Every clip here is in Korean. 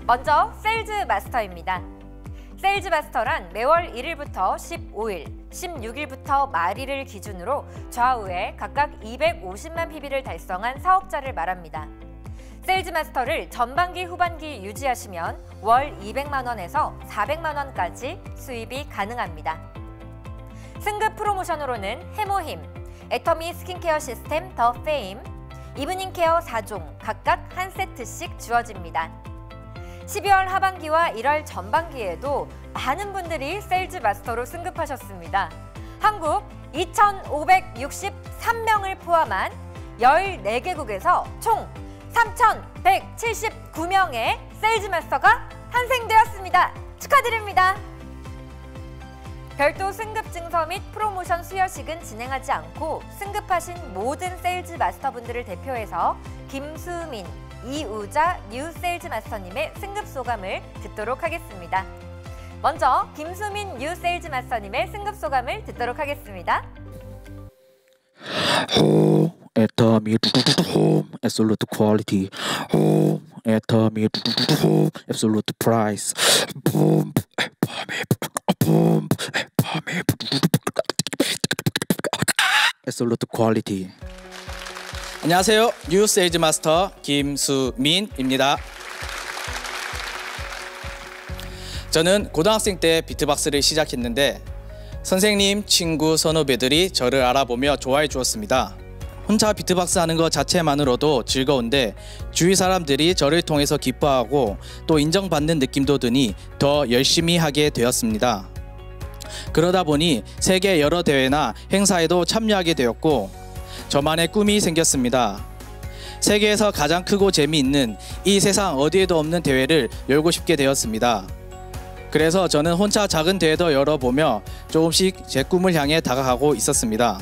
먼저 세일즈 마스터입니다. 세일즈 마스터란 매월 1일부터 15일, 16일부터 말일을 기준으로 좌우에 각각 250만 PB를 달성한 사업자를 말합니다. 세일즈 마스터를 전반기, 후반기 유지하시면 월 200만 원에서 400만 원까지 수입이 가능합니다. 승급 프로모션으로는 해모힘, 애터미 스킨케어 시스템 더 페임, 이브닝 케어 4종 각각 한 세트씩 주어집니다. 12월 하반기와 1월 전반기에도 많은 분들이 세일즈 마스터로 승급하셨습니다. 한국 2,563명을 포함한 14개국에서 총 3,179명의 세일즈 마스터가 탄생되었습니다. 축하드립니다. 별도 승급 증서 및 프로모션 수여식은 진행하지 않고 승급하신 모든 세일즈 마스터분들을 대표해서 김수민, 이우자 뉴 세일즈 마스터님의 승급 소감을 듣도록 하겠습니다. 먼저 김수민 뉴 세일즈 마스터님의 승급 소감을 듣도록 하겠습니다. 애터미 absolute quality, 애터미 absolute price, absolute quality. 안녕하세요. 뉴 세일즈 마스터 김수민입니다. 저는 고등학생 때 비트박스를 시작했는데 선생님, 친구, 선후배들이 저를 알아보며 좋아해 주었습니다. 혼자 비트박스 하는 것 자체만으로도 즐거운데 주위 사람들이 저를 통해서 기뻐하고 또 인정받는 느낌도 드니 더 열심히 하게 되었습니다. 그러다 보니 세계 여러 대회나 행사에도 참여하게 되었고 저만의 꿈이 생겼습니다. 세계에서 가장 크고 재미있는 이 세상 어디에도 없는 대회를 열고 싶게 되었습니다. 그래서 저는 혼자 작은 대회도 열어보며 조금씩 제 꿈을 향해 다가가고 있었습니다.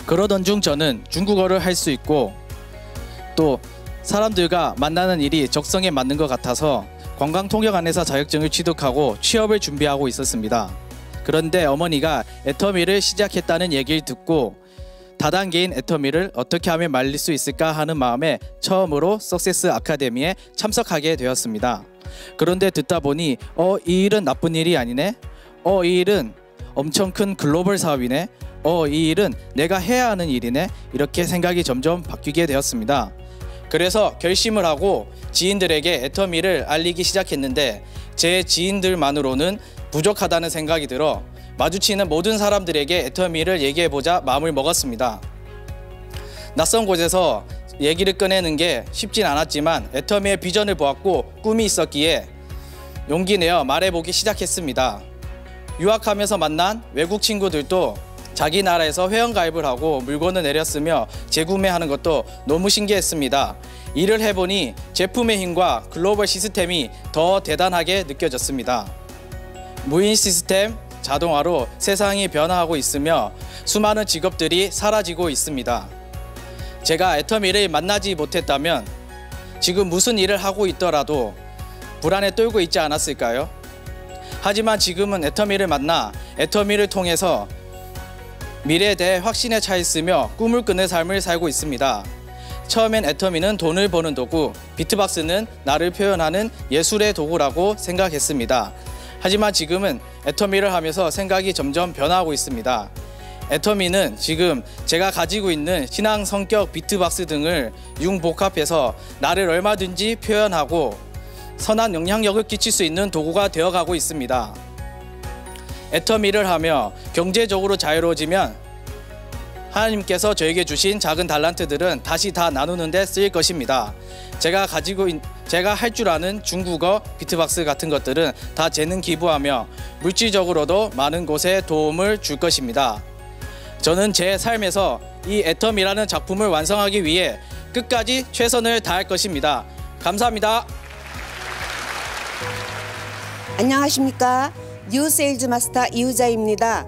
그러던 중 저는 중국어를 할 수 있고 또 사람들과 만나는 일이 적성에 맞는 것 같아서 관광통역안내사 자격증을 취득하고 취업을 준비하고 있었습니다. 그런데 어머니가 애터미를 시작했다는 얘기를 듣고 다단계인 애터미를 어떻게 하면 말릴 수 있을까 하는 마음에 처음으로 석세스 아카데미에 참석하게 되었습니다. 그런데 듣다 보니 이 일은 나쁜 일이 아니네? 이 일은 엄청 큰 글로벌 사업이네? 이 일은 내가 해야 하는 일이네? 이렇게 생각이 점점 바뀌게 되었습니다. 그래서 결심을 하고 지인들에게 애터미를 알리기 시작했는데 제 지인들만으로는 부족하다는 생각이 들어 마주치는 모든 사람들에게 애터미를 얘기해보자 마음을 먹었습니다. 낯선 곳에서 얘기를 꺼내는 게 쉽진 않았지만 애터미의 비전을 보았고 꿈이 있었기에 용기 내어 말해보기 시작했습니다. 유학하면서 만난 외국 친구들도 자기 나라에서 회원가입을 하고 물건을 내렸으며 재구매하는 것도 너무 신기했습니다. 일을 해보니 제품의 힘과 글로벌 시스템이 더 대단하게 느껴졌습니다. 무인 시스템, 자동화로 세상이 변화하고 있으며 수많은 직업들이 사라지고 있습니다. 제가 애터미를 만나지 못했다면 지금 무슨 일을 하고 있더라도 불안에 떨고 있지 않았을까요? 하지만 지금은 애터미를 만나 애터미를 통해서 미래에 대해 확신에 차 있으며 꿈을 꾸는 삶을 살고 있습니다. 처음엔 애터미는 돈을 버는 도구, 비트박스는 나를 표현하는 예술의 도구라고 생각했습니다. 하지만 지금은 애터미를 하면서 생각이 점점 변화하고 있습니다. 애터미는 지금 제가 가지고 있는 신앙, 성격, 비트박스 등을 융복합해서 나를 얼마든지 표현하고 선한 영향력을 끼칠 수 있는 도구가 되어가고 있습니다. 애터미를 하며 경제적으로 자유로워지면 하나님께서 저에게 주신 작은 달란트들은 다시 다 나누는 데 쓰일 것입니다. 제가 할 줄 아는 중국어, 비트박스 같은 것들은 다 재능 기부하며 물질적으로도 많은 곳에 도움을 줄 것입니다. 저는 제 삶에서 이 애터미라는 작품을 완성하기 위해 끝까지 최선을 다할 것입니다. 감사합니다. 안녕하십니까. 뉴 세일즈 마스터 이우자입니다.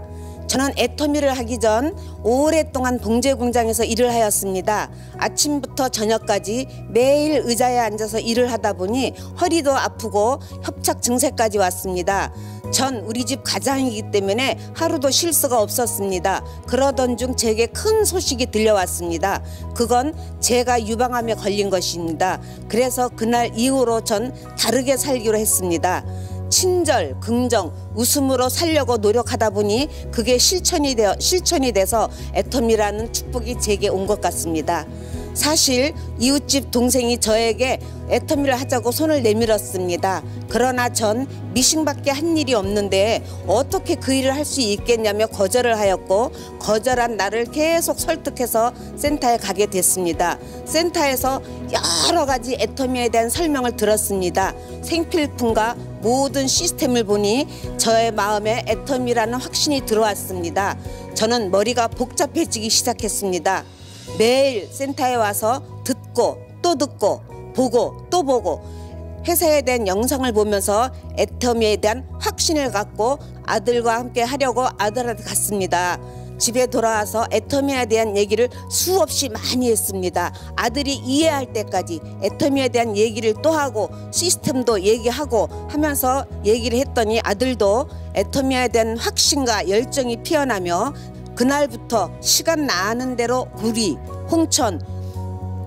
저는 애터미를 하기 전 오랫동안 봉제 공장에서 일을 하였습니다. 아침부터 저녁까지 매일 의자에 앉아서 일을 하다 보니 허리도 아프고 협착 증세까지 왔습니다. 전 우리 집 가장이기 때문에 하루도 쉴 수가 없었습니다. 그러던 중 제게 큰 소식이 들려왔습니다. 그건 제가 유방암에 걸린 것입니다. 그래서 그날 이후로 전 다르게 살기로 했습니다. 친절, 긍정, 웃음으로 살려고 노력하다 보니 그게 실천이 돼서 애텀이라는 축복이 제게 온 것 같습니다. 사실 이웃집 동생이 저에게 애터미를 하자고 손을 내밀었습니다. 그러나 전 미싱밖에 한 일이 없는데 어떻게 그 일을 할 수 있겠냐며 거절을 하였고, 거절한 나를 계속 설득해서 센터에 가게 됐습니다. 센터에서 여러 가지 애터미에 대한 설명을 들었습니다. 생필품과 모든 시스템을 보니 저의 마음에 애터미라는 확신이 들어왔습니다. 저는 머리가 복잡해지기 시작했습니다. 매일 센터에 와서 듣고 또 듣고 보고 또 보고 회사에 대한 영상을 보면서 애터미에 대한 확신을 갖고 아들과 함께 하려고 아들한테 갔습니다. 집에 돌아와서 애터미에 대한 얘기를 수없이 많이 했습니다. 아들이 이해할 때까지 애터미에 대한 얘기를 또 하고 시스템도 얘기하고 하면서 얘기를 했더니 아들도 애터미에 대한 확신과 열정이 피어나며 그날부터 시간 나는 대로 구리, 홍천,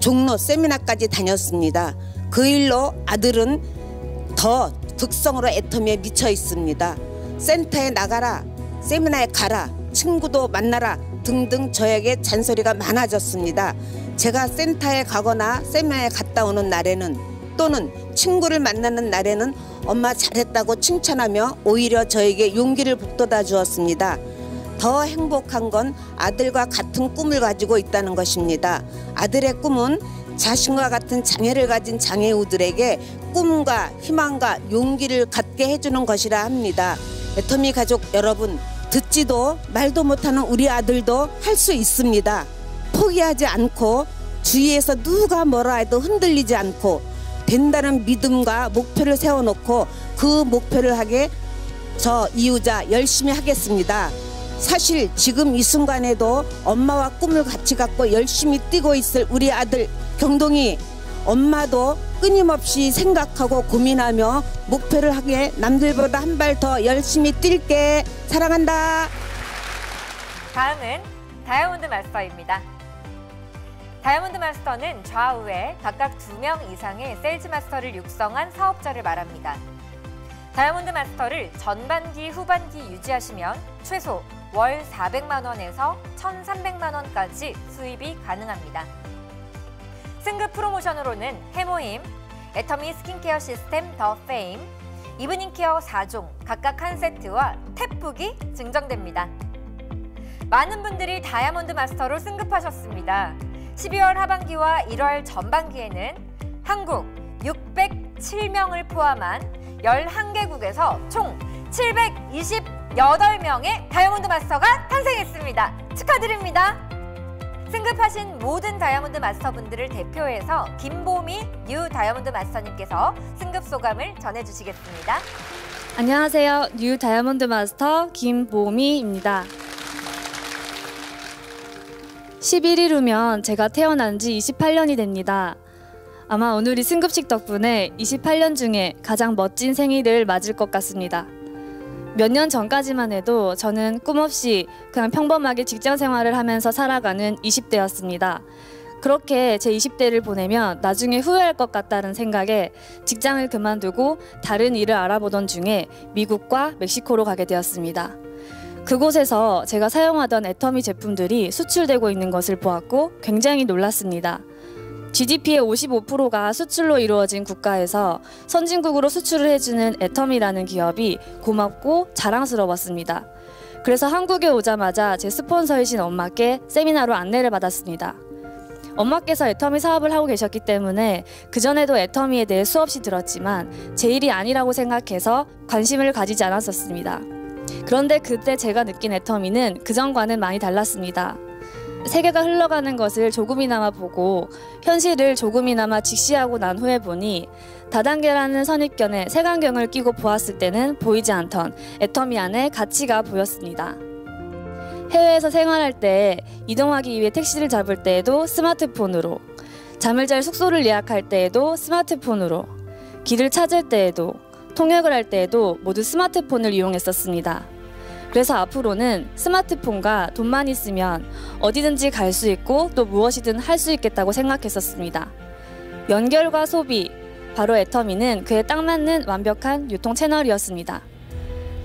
종로 세미나까지 다녔습니다. 그 일로 아들은 더 득성으로 애터미에 미쳐 있습니다. 센터에 나가라, 세미나에 가라, 친구도 만나라 등등 저에게 잔소리가 많아졌습니다. 제가 센터에 가거나 세미나에 갔다 오는 날에는 또는 친구를 만나는 날에는 엄마 잘했다고 칭찬하며 오히려 저에게 용기를 북돋아 주었습니다. 더 행복한 건 아들과 같은 꿈을 가지고 있다는 것입니다. 아들의 꿈은 자신과 같은 장애를 가진 장애우들에게 꿈과 희망과 용기를 갖게 해주는 것이라 합니다. 애터미 가족 여러분, 듣지도 말도 못하는 우리 아들도 할 수 있습니다. 포기하지 않고 주위에서 누가 뭐라 해도 흔들리지 않고 된다는 믿음과 목표를 세워놓고 그 목표를 하게 저 이유자 열심히 하겠습니다. 사실 지금 이 순간에도 엄마와 꿈을 같이 갖고 열심히 뛰고 있을 우리 아들 경동이, 엄마도 끊임없이 생각하고 고민하며 목표를 하게 남들보다 한 발 더 열심히 뛸게. 사랑한다. 다음은 다이아몬드 마스터입니다. 다이아몬드 마스터는 좌우에 각각 2명 이상의 세일즈 마스터를 육성한 사업자를 말합니다. 다이아몬드 마스터를 전반기, 후반기 유지하시면 최소 월 400만 원에서 1,300만 원까지 수입이 가능합니다. 승급 프로모션으로는 해모힘, 애터미 스킨케어 시스템 더 페임, 이브닝 케어 4종 각각 한 세트와 탭북이 증정됩니다. 많은 분들이 다이아몬드 마스터로 승급하셨습니다. 12월 하반기와 1월 전반기에는 한국 607명을 포함한 11개국에서 총 728명의 다이아몬드 마스터가 탄생했습니다. 축하드립니다. 승급하신 모든 다이아몬드 마스터분들을 대표해서 김보미 뉴 다이아몬드 마스터님께서 승급 소감을 전해주시겠습니다. 안녕하세요. 뉴 다이아몬드 마스터 김보미입니다. 11일 후면 제가 태어난 지 28년이 됩니다. 아마 오늘이 승급식 덕분에 28년 중에 가장 멋진 생일을 맞을 것 같습니다. 몇 년 전까지만 해도 저는 꿈없이 그냥 평범하게 직장 생활을 하면서 살아가는 20대였습니다. 그렇게 제 20대를 보내면 나중에 후회할 것 같다는 생각에 직장을 그만두고 다른 일을 알아보던 중에 미국과 멕시코로 가게 되었습니다. 그곳에서 제가 사용하던 애터미 제품들이 수출되고 있는 것을 보았고 굉장히 놀랐습니다. GDP의 55%가 수출로 이루어진 국가에서 선진국으로 수출을 해주는 애터미라는 기업이 고맙고 자랑스러웠습니다. 그래서 한국에 오자마자 제 스폰서이신 엄마께 세미나로 안내를 받았습니다. 엄마께서 애터미 사업을 하고 계셨기 때문에 그전에도 애터미에 대해 수없이 들었지만 제 일이 아니라고 생각해서 관심을 가지지 않았었습니다. 그런데 그때 제가 느낀 애터미는 그전과는 많이 달랐습니다. 세계가 흘러가는 것을 조금이나마 보고 현실을 조금이나마 직시하고 난 후에 보니 다단계라는 선입견에 색안경을 끼고 보았을 때는 보이지 않던 애터미 안에 가치가 보였습니다. 해외에서 생활할 때 이동하기 위해 택시를 잡을 때에도 스마트폰으로, 잠을 잘 숙소를 예약할 때에도 스마트폰으로, 길을 찾을 때에도, 통역을 할 때에도 모두 스마트폰을 이용했었습니다. 그래서 앞으로는 스마트폰과 돈만 있으면 어디든지 갈 수 있고 또 무엇이든 할 수 있겠다고 생각했었습니다. 연결과 소비, 바로 애터미는 그에 딱 맞는 완벽한 유통 채널이었습니다.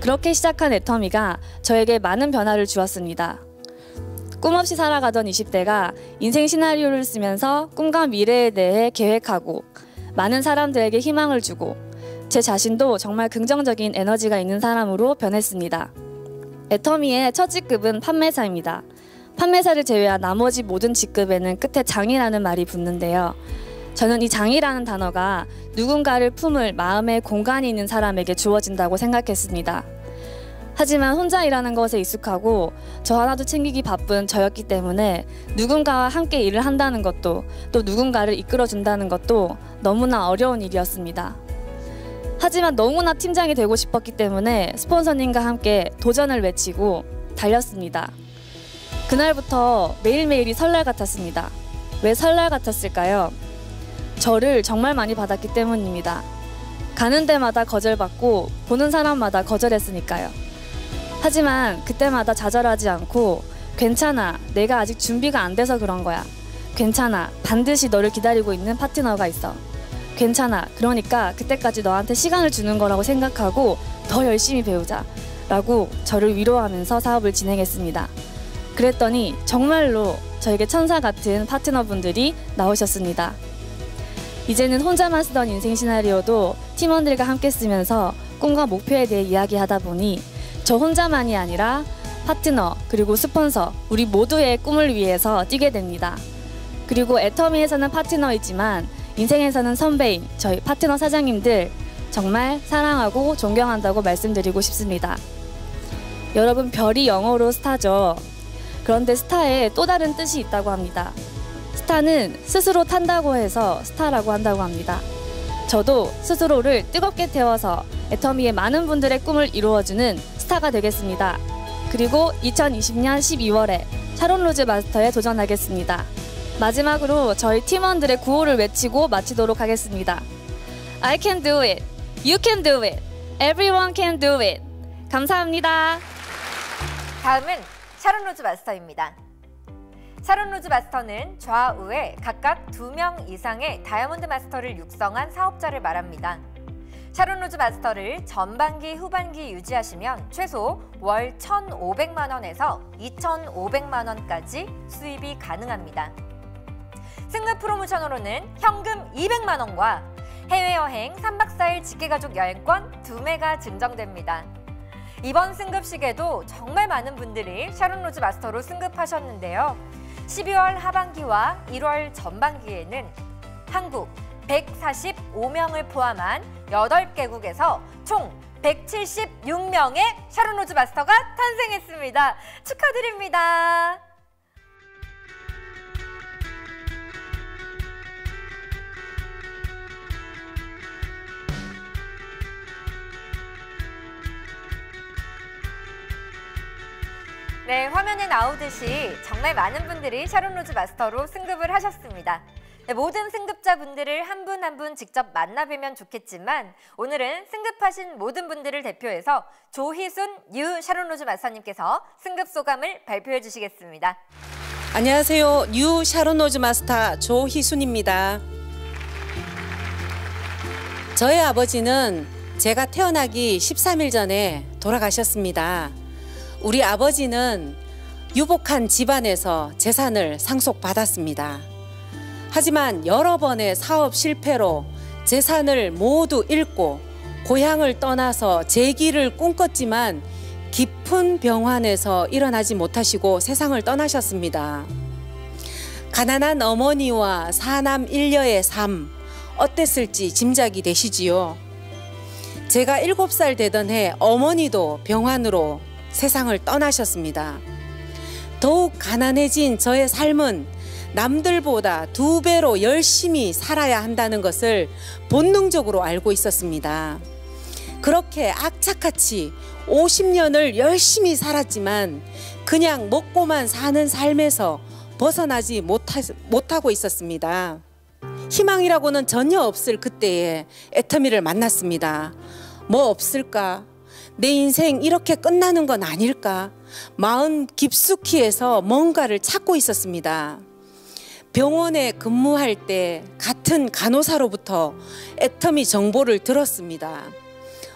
그렇게 시작한 애터미가 저에게 많은 변화를 주었습니다. 꿈없이 살아가던 20대가 인생 시나리오를 쓰면서 꿈과 미래에 대해 계획하고 많은 사람들에게 희망을 주고 제 자신도 정말 긍정적인 에너지가 있는 사람으로 변했습니다. 애터미의 첫 직급은 판매사입니다. 판매사를 제외한 나머지 모든 직급에는 끝에 장이라는 말이 붙는데요. 저는 이 장이라는 단어가 누군가를 품을 마음의 공간이 있는 사람에게 주어진다고 생각했습니다. 하지만 혼자 일하는 것에 익숙하고 저 하나도 챙기기 바쁜 저였기 때문에 누군가와 함께 일을 한다는 것도 또 누군가를 이끌어준다는 것도 너무나 어려운 일이었습니다. 하지만 너무나 팀장이 되고 싶었기 때문에 스폰서님과 함께 도전을 외치고 달렸습니다. 그날부터 매일매일이 설날 같았습니다. 왜 설날 같았을까요? 저를 정말 많이 받았기 때문입니다. 가는 데마다 거절받고 보는 사람마다 거절했으니까요. 하지만 그때마다 좌절하지 않고 괜찮아, 내가 아직 준비가 안 돼서 그런 거야. 괜찮아, 반드시 너를 기다리고 있는 파트너가 있어. 괜찮아, 그러니까 그때까지 너한테 시간을 주는 거라고 생각하고 더 열심히 배우자 라고 저를 위로하면서 사업을 진행했습니다. 그랬더니 정말로 저에게 천사 같은 파트너분들이 나오셨습니다. 이제는 혼자만 쓰던 인생 시나리오도 팀원들과 함께 쓰면서 꿈과 목표에 대해 이야기하다 보니 저 혼자만이 아니라 파트너 그리고 스폰서 우리 모두의 꿈을 위해서 뛰게 됩니다. 그리고 애터미에서는 파트너이지만 인생에서는 선배인 저희 파트너 사장님들 정말 사랑하고 존경한다고 말씀드리고 싶습니다. 여러분, 별이 영어로 스타죠. 그런데 스타에 또 다른 뜻이 있다고 합니다. 스타는 스스로 탄다고 해서 스타라고 한다고 합니다. 저도 스스로를 뜨겁게 태워서 애터미의 많은 분들의 꿈을 이루어주는 스타가 되겠습니다. 그리고 2020년 12월에 샤론 로즈 마스터에 도전하겠습니다. 마지막으로 저희 팀원들의 구호를 외치고 마치도록 하겠습니다. I can do it. You can do it. Everyone can do it. 감사합니다. 다음은 샤론 로즈 마스터입니다. 샤론 로즈 마스터는 좌우에 각각 2명 이상의 다이아몬드 마스터를 육성한 사업자를 말합니다. 샤론 로즈 마스터를 전반기, 후반기 유지하시면 최소 월 1,500만 원에서 2,500만 원까지 수입이 가능합니다. 승급 프로모션으로는 현금 200만 원과 해외여행 3박 4일 직계가족 여행권 2매가 증정됩니다. 이번 승급식에도 정말 많은 분들이 샤론 로즈 마스터로 승급하셨는데요. 12월 하반기와 1월 전반기에는 한국 145명을 포함한 8개국에서 총 176명의 샤론 로즈 마스터가 탄생했습니다. 축하드립니다. 네, 화면에 나오듯이 정말 많은 분들이 샤론 로즈 마스터로 승급을 하셨습니다. 네, 모든 승급자분들을 한 분 한 분 직접 만나뵈면 좋겠지만 오늘은 승급하신 모든 분들을 대표해서 조희순 뉴 샤론 로즈 마스터님께서 승급 소감을 발표해 주시겠습니다. 안녕하세요. 뉴 샤론 로즈 마스터 조희순입니다. 저의 아버지는 제가 태어나기 13일 전에 돌아가셨습니다. 우리 아버지는 유복한 집안에서 재산을 상속받았습니다. 하지만 여러 번의 사업 실패로 재산을 모두 잃고 고향을 떠나서 재기를 꿈꿨지만 깊은 병환에서 일어나지 못하시고 세상을 떠나셨습니다. 가난한 어머니와 사남 일녀의 삶 어땠을지 짐작이 되시지요? 제가 7살 되던 해 어머니도 병환으로 세상을 떠나셨습니다. 더욱 가난해진 저의 삶은 남들보다 2배로 열심히 살아야 한다는 것을 본능적으로 알고 있었습니다. 그렇게 악착같이 50년을 열심히 살았지만 그냥 먹고만 사는 삶에서 벗어나지 못하고 있었습니다. 희망이라고는 전혀 없을 그때에 애터미를 만났습니다. 뭐 없을까? 내 인생 이렇게 끝나는 건 아닐까? 마음 깊숙이 해서 뭔가를 찾고 있었습니다. 병원에 근무할 때 같은 간호사로부터 애터미 정보를 들었습니다.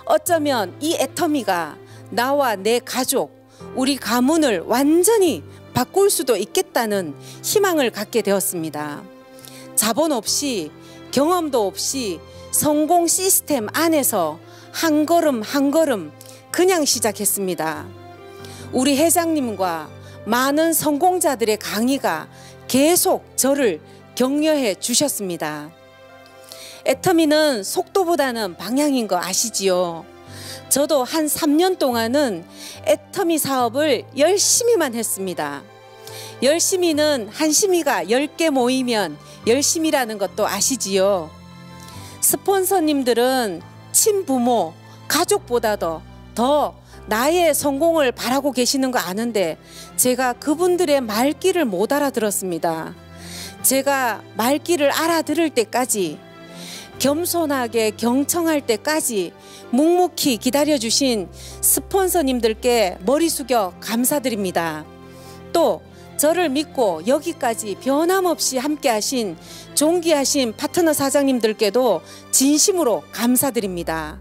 어쩌면 이 애터미가 나와 내 가족, 우리 가문을 완전히 바꿀 수도 있겠다는 희망을 갖게 되었습니다. 자본 없이, 경험도 없이 성공 시스템 안에서 한 걸음 한 걸음 그냥 시작했습니다. 우리 회장님과 많은 성공자들의 강의가 계속 저를 격려해 주셨습니다. 애터미는 속도보다는 방향인 거 아시지요? 저도 한 3년 동안은 애터미 사업을 열심히만 했습니다. 열심히는 한심이가 10개 모이면 열심이라는 것도 아시지요? 스폰서님들은 친부모, 가족보다도 더 나의 성공을 바라고 계시는 거 아는데 제가 그분들의 말귀를 못 알아들었습니다. 제가 말귀를 알아들을 때까지, 겸손하게 경청할 때까지 묵묵히 기다려주신 스폰서님들께 머리 숙여 감사드립니다. 또 저를 믿고 여기까지 변함없이 함께하신 존귀하신 파트너 사장님들께도 진심으로 감사드립니다.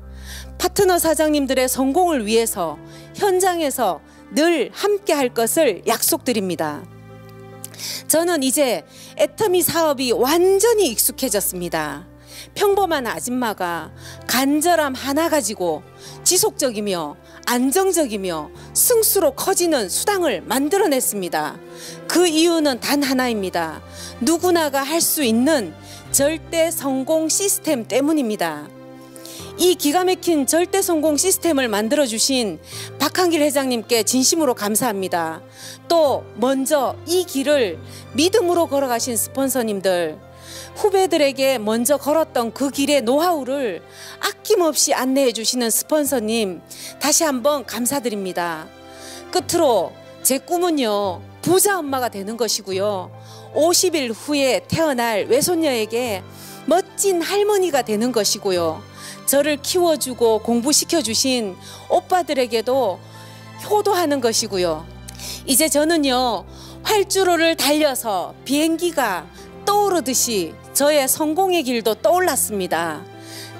파트너 사장님들의 성공을 위해서 현장에서 늘 함께할 것을 약속드립니다. 저는 이제 애터미 사업이 완전히 익숙해졌습니다. 평범한 아줌마가 간절함 하나 가지고 지속적이며 안정적이며 승수로 커지는 수당을 만들어냈습니다. 그 이유는 단 하나입니다. 누구나가 할 수 있는 절대 성공 시스템 때문입니다. 이 기가 막힌 절대 성공 시스템을 만들어주신 박한길 회장님께 진심으로 감사합니다. 또 먼저 이 길을 믿음으로 걸어가신 스폰서님들, 후배들에게 먼저 걸었던 그 길의 노하우를 아낌없이 안내해 주시는 스폰서님, 다시 한번 감사드립니다. 끝으로 제 꿈은요, 부자 엄마가 되는 것이고요, 50일 후에 태어날 외손녀에게 멋진 할머니가 되는 것이고요, 저를 키워주고 공부시켜주신 오빠들에게도 효도하는 것이고요. 이제 저는요, 활주로를 달려서 비행기가 떠오르듯이 저의 성공의 길도 떠올랐습니다.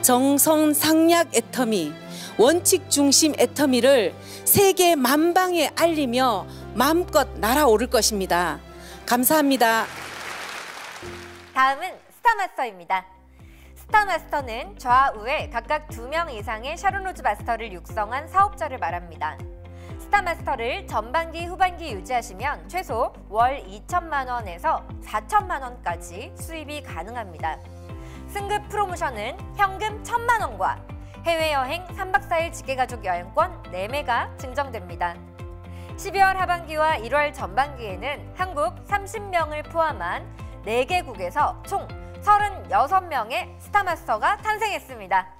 정성상약 애터미, 원칙 중심 애터미를 세계 만방에 알리며 마음껏 날아오를 것입니다. 감사합니다. 다음은 스타마스터입니다. 스타마스터는 좌우에 각각 2명 이상의 샤론로즈 마스터를 육성한 사업자를 말합니다. 스타마스터를 전반기, 후반기 유지하시면 최소 월 2천만 원에서 4천만 원까지 수입이 가능합니다. 승급 프로모션은 현금 1,000만 원과 해외여행 3박 4일 직계가족 여행권 4매가 증정됩니다. 12월 하반기와 1월 전반기에는 한국 30명을 포함한 4개국에서 총 36명의 스타마스터가 탄생했습니다.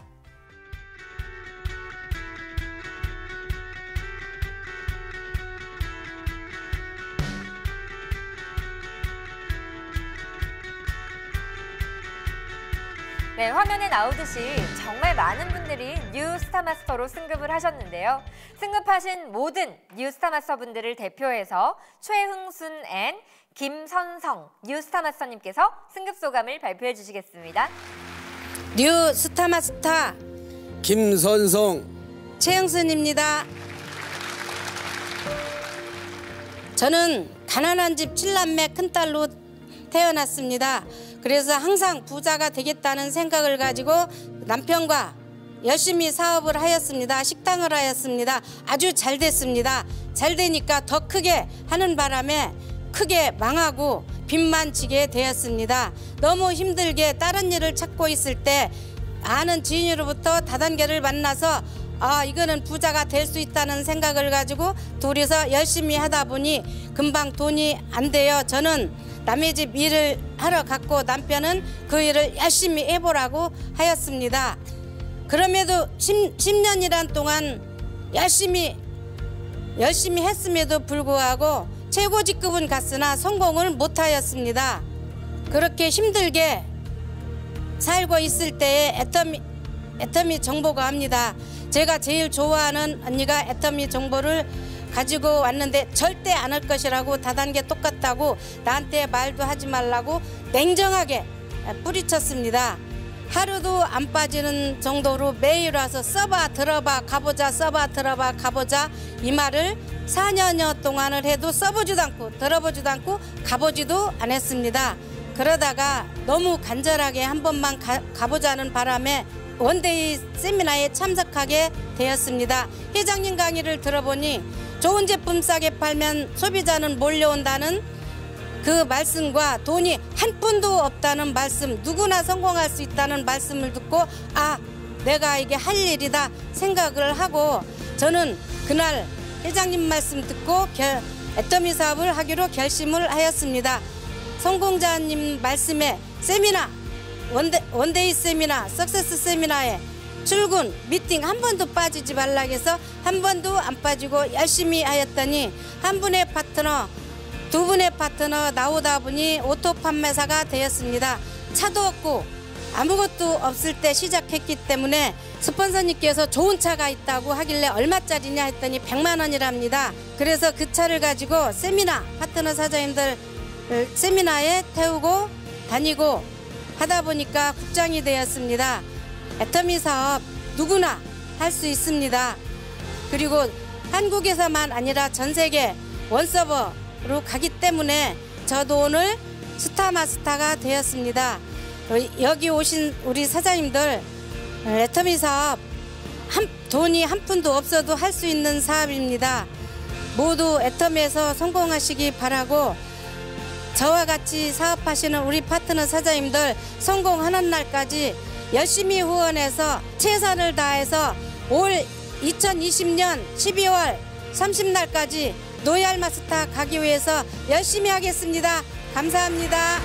네, 화면에 나오듯이 정말 많은 분들이 뉴 스타마스터로 승급을 하셨는데요. 승급하신 모든 뉴 스타마스터 분들을 대표해서 최흥순 앤 김선성 뉴 스타마스터님께서 승급 소감을 발표해 주시겠습니다. 뉴 스타마스터 김선성 최영선입니다. 저는 가난한 집 7남매 큰딸로 태어났습니다. 그래서 항상 부자가 되겠다는 생각을 가지고 남편과 열심히 사업을 하였습니다. 식당을 하였습니다. 아주 잘 됐습니다. 잘 되니까 더 크게 하는 바람에 크게 망하고 빚만 지게 되었습니다. 너무 힘들게 다른 일을 찾고 있을 때 아는 지인으로부터 다단계를 만나서 이거는 부자가 될 수 있다는 생각을 가지고 둘이서 열심히 하다 보니 금방 돈이 안 돼요. 저는 남의 집 일을 하러 갔고 남편은 그 일을 열심히 해보라고 하였습니다. 그럼에도 10년이란 동안 열심히 했음에도 불구하고 최고 직급은 갔으나 성공을 못하였습니다. 그렇게 힘들게 살고 있을 때에 애터미 정보가 합니다. 제가 제일 좋아하는 언니가 애터미 정보를 가지고 왔는데 절대 안 할 것이라고 다단계 똑같다고 나한테 말도 하지 말라고 냉정하게 뿌리쳤습니다. 하루도 안 빠지는 정도로 매일 와서 써봐 들어봐 가보자 써봐 들어봐 가보자 이 말을 4년여 동안을 해도 써보지도 않고 들어보지도 않고 가보지도 않았습니다. 그러다가 너무 간절하게 한 번만 가보자는 바람에 원데이 세미나에 참석하게 되었습니다. 회장님 강의를 들어보니 좋은 제품 싸게 팔면 소비자는 몰려온다는 그 말씀과 돈이 한 푼도 없다는 말씀, 누구나 성공할 수 있다는 말씀을 듣고 아, 내가 이게 할 일이다 생각을 하고 저는 그날 회장님 말씀 듣고 애터미 사업을 하기로 결심을 하였습니다. 성공자님 말씀에 세미나, 원데이 세미나, 석세스 세미나에 출근, 미팅 한 번도 빠지지 말라 해서 한 번도 안 빠지고 열심히 하였더니 한 분의 파트너, 두 분의 파트너 나오다 보니 오토 판매사가 되었습니다. 차도 없고 아무것도 없을 때 시작했기 때문에 스폰서님께서 좋은 차가 있다고 하길래 얼마짜리냐 했더니 100만 원이랍니다. 그래서 그 차를 가지고 세미나, 파트너 사장님들 세미나에 태우고 다니고 하다 보니까 국장이 되었습니다. 애터미 사업 누구나 할 수 있습니다. 그리고 한국에서만 아니라 전 세계 원서버로 가기 때문에 저도 오늘 스타마스터가 되었습니다. 여기 오신 우리 사장님들 애터미 사업 돈이 한 푼도 없어도 할 수 있는 사업입니다. 모두 애터미에서 성공하시기 바라고 저와 같이 사업하시는 우리 파트너 사장님들 성공하는 날까지 열심히 후원해서 최선을 다해서 올 2020년 12월 30날까지 노얄마스터 가기 위해서 열심히 하겠습니다. 감사합니다.